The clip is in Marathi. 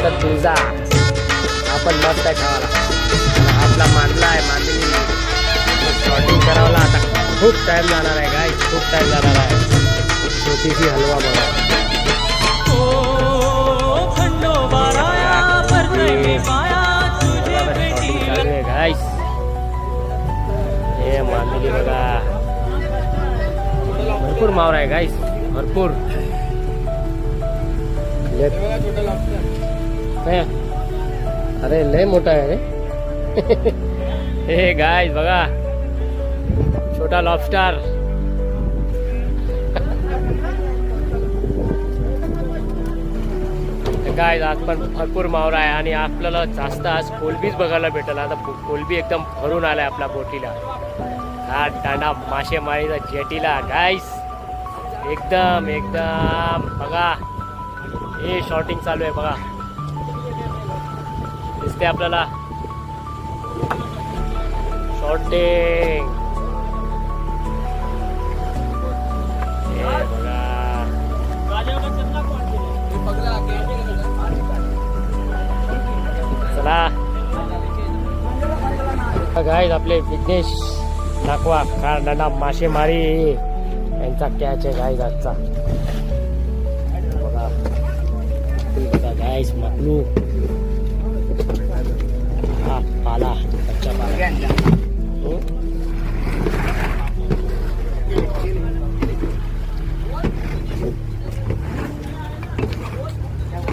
बोलतात तुळजा. आपण मस्त आहे खावाला. आपला मांडला आहे मांडली शॉर्टिंग करावला. आता खूप टाइम जाणार आहे गाय, खूप टाइम जाणार आहे. छोटीशी हलवा बघा. गाईस हे मांडली बघा. भरपूर मावर आहे गाईस, भरपूर. अरे लय मोठा आहे रे. हे गाईस बघा, छोटा लॉबस्टर. गाईस आज पण भरपूर मावरा आहे आणि आपल्याला जास्त आज कोलबीच बघायला भेटेल. आता कोलबी एकदम भरून आलाय आपल्या बोटीला. हा दांडा मासेमारीचा जेटीला गाईस एकदम एकदम बघा. हे शॉटिंग चालू आहे बघा, दिसते आपल्याला शॉटिंग. चला गाईज आपले विघ्नेश नाकवा दांडा मासेमारी यांचा कॅच आहे गाईज आजचा. बघा बघा गाईज मकलू. हा पाला कच्चा पाला.